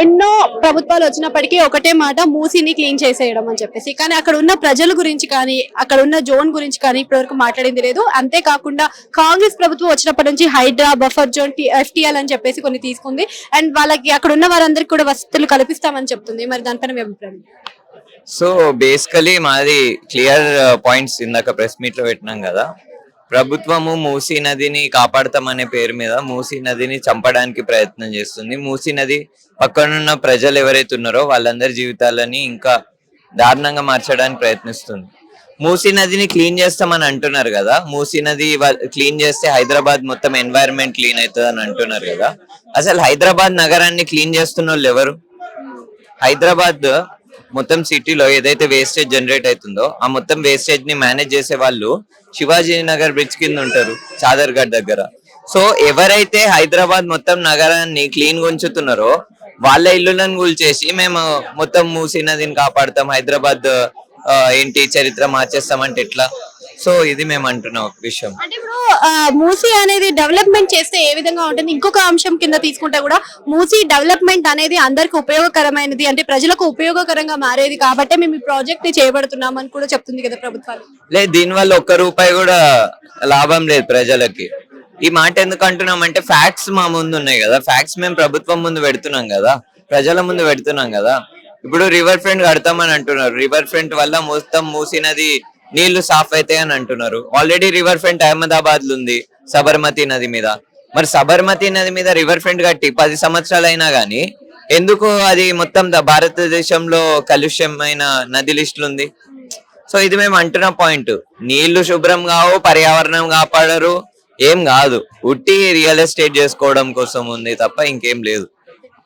ఎన్నో ప్రభుత్వాలు వచ్చినప్పటికీ ఒకటే మాట, మూసీని క్లీన్ చేసేయడం అని చెప్పేసి. కానీ అక్కడ ఉన్న ప్రజల గురించి కానీ, అక్కడ ఉన్న జోన్ గురించి కానీ ఇప్పటివరకు మాట్లాడింది లేదు. అంతేకాకుండా కాంగ్రెస్ ప్రభుత్వం వచ్చినప్పటి నుంచి హైడ్రా, బఫర్ జోన్, ఎఫ్టీఎల్ అని చెప్పేసి కొన్ని తీసుకుంది. అండ్ వాళ్ళకి అక్కడ ఉన్న వారందరికీ కూడా వసతులు కల్పిస్తామని చెప్తుంది. మరి దానిపైన మీ అభిప్రాయం? సో బేసికలీ మాది క్లియర్ పాయింట్స్ ఇందాక ప్రెస్ మీట్ లో పెట్టినాం కదా. ప్రభుత్వము మూసీ నదిని కాపాడతామనే పేరు మీద మూసీ నదిని చంపడానికి ప్రయత్నం చేస్తుంది. మూసీ నది పక్కనున్న ప్రజలు ఎవరైతే ఉన్నారో వాళ్ళందరి జీవితాలని ఇంకా దారుణంగా మార్చడానికి ప్రయత్నిస్తుంది. మూసీ నదిని క్లీన్ చేస్తామని అంటున్నారు కదా. మూసీ నది క్లీన్ చేస్తే హైదరాబాద్ మొత్తం ఎన్వైరన్మెంట్ క్లీన్ అవుతుంది అని అంటున్నారు కదా. అసలు హైదరాబాద్ నగరాన్ని క్లీన్ చేస్తున్న వాళ్ళు ఎవరు? హైదరాబాద్ మొత్తం సిటీలో ఏదైతే వేస్టేజ్ జనరేట్ అవుతుందో ఆ మొత్తం వేస్టేజ్ ని మేనేజ్ చేసే వాళ్ళు శివాజీ నగర్ బ్రిడ్జ్ కింద ఉంటారు, చాదర్ఘడ్ దగ్గర. సో ఎవరైతే హైదరాబాద్ మొత్తం నగరాన్ని క్లీన్ ఉంచుతున్నారో వాళ్ళ ఇల్లులను కూల్చేసి మేము మొత్తం మూసీ నదిని కాపాడుతాం, హైదరాబాద్ ఏంటి చరిత్ర మార్చేస్తామంటే ఎట్లా? సో ఇది మేము అంటున్నాం ఒక విషయం. అంటే ఇప్పుడు మూసీ అనేది డెవలప్మెంట్ చేస్తే ఏ విధంగా ఉంటుంది? ఇంకొక అంశం కింద తీసుకుంటే కూడా మూసీ డెవలప్మెంట్ అనేది అందరికి ఉపయోగకరమైనది, అంటే ప్రజలకు ఉపయోగకరంగా మారేది కాబట్టి మేము ఈ ప్రాజెక్ట్ ని చేపడుతున్నాం అని కూడా చెప్తుంది కదా ప్రభుత్వాలు. లేదు, దీనివల్ల ఒక్క రూపాయి కూడా లాభం లేదు ప్రజలకి. ఈ మాట ఎందుకు అంటున్నాం అంటే ఫ్యాక్ట్స్ మా ముందు ఉన్నాయి కదా. ఫ్యాక్ట్స్ మేము ప్రభుత్వం ముందు పెడుతున్నాం కదా, ప్రజల ముందు పెడుతున్నాం కదా. ఇప్పుడు రివర్ ఫ్రంట్ కడతామని అంటున్నారు. రివర్ ఫ్రంట్ వల్ల మొత్తం మూసీ నది నీళ్లు సాఫ్ అవుతాయి అని అంటున్నారు. ఆల్రెడీ రివర్ ఫ్రంట్ అహ్మదాబాద్ లో ఉంది సబర్మతి నది మీద. మరి సబర్మతి నది మీద రివర్ ఫ్రంట్ కట్టి 10 సంవత్సరాలు అయినా గానీ ఎందుకు అది మొత్తం భారతదేశంలో కలుష్యమైన నది లిస్టులు ఉంది? సో ఇది మేము అంటున్న పాయింట్. నీళ్లు శుభ్రం కావు, పర్యావరణం కాపాడరు, ఏం కాదు, ఉట్టి రియల్ ఎస్టేట్ చేసుకోవడం కోసం ఉంది తప్ప ఇంకేం లేదు.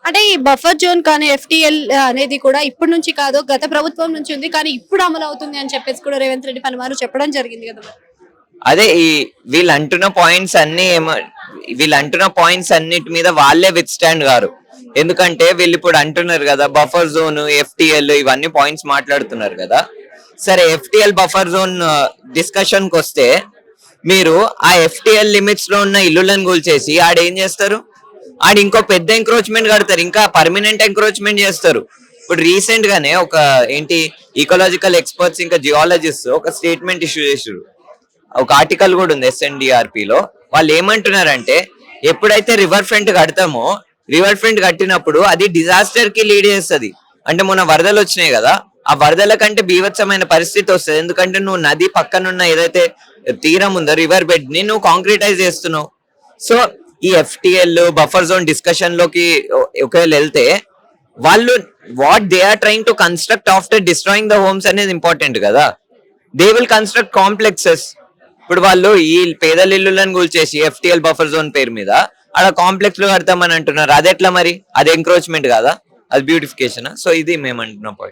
అంటే ఈ బఫర్ జోన్ కానీ ఎఫ్టీఎల్ అనేది కూడా ఇప్పటి నుంచి కాదు, గత ప్రభుత్వం నుంచి ఉంది, కానీ ఇప్పుడు అమలు అవుతుంది అని చెప్పేసి కూడా రేవంత్ రెడ్డి పనివారు చెప్పడం జరిగింది కదా. అదే ఈ వీళ్ళు అంటున్న పాయింట్స్ అన్నిటి మీద వాళ్ళే విత్ స్టాండ్ గారు. ఎందుకంటే వీళ్ళు ఇప్పుడు అంటున్నారు కదా బఫర్ జోన్, ఎఫ్టీఎల్ ఇవన్నీ పాయింట్స్ మాట్లాడుతున్నారు కదా. సరే, ఎఫ్టీఎల్ బఫర్ జోన్ డిస్కషన్ కి వస్తే మీరు ఆ ఎఫ్టీఎల్ లిమిట్స్ లో ఉన్న ఇల్లులను కూల్చేసి ఆడేం చేస్తారు? ఆడ ఇంకో పెద్ద ఎంక్రోచ్మెంట్ కడతారు, ఇంకా పర్మనెంట్ ఎంక్రోచ్మెంట్ చేస్తారు. ఇప్పుడు రీసెంట్ గానే ఒక ఈకలాజికల్ ఎక్స్పర్ట్స్ ఇంకా జియాలజిస్ట్ ఒక స్టేట్మెంట్ ఇష్యూ చేసారు. ఒక ఆర్టికల్ కూడా ఉంది SNDRP లో. వాళ్ళు ఏమంటున్నారంటే ఎప్పుడైతే రివర్ ఫ్రంట్ కడతామో, రివర్ ఫ్రంట్ కట్టినప్పుడు అది డిజాస్టర్ కి లీడ్ చేస్తుంది. అంటే మొన్న వరదలు వచ్చినాయి కదా, ఆ వరదల కంటే బీభత్సమైన పరిస్థితి వస్తుంది. ఎందుకంటే నువ్వు నది పక్కనున్న ఏదైతే తీరం ఉందో రివర్ బెడ్ ని నువ్వు కాంక్రిటైజ్ చేస్తున్నావు. సో ఈ ఎఫ్టీఎల్ బఫర్ జోన్ డిస్కషన్ లోకి ఒకవేళ వెళ్తే వాళ్ళు what they are trying to construct after destroying the homes అనేది ఇంపార్టెంట్ కదా. They will construct complexes. ఇప్పుడు వాళ్ళు ఈ పేదల ఇల్లులను కూల్చేసి ఎఫ్టీఎల్ బఫర్ జోన్ పేరు మీద అలా కాంప్లెక్స్ లో కడతామని అంటున్నారు. అది ఎట్లా మరి? అది ఎంక్రోచ్మెంట్ కాదా? అది బ్యూటిఫికేషన్. సో ఇది మేము అంటున్న పాయింట్.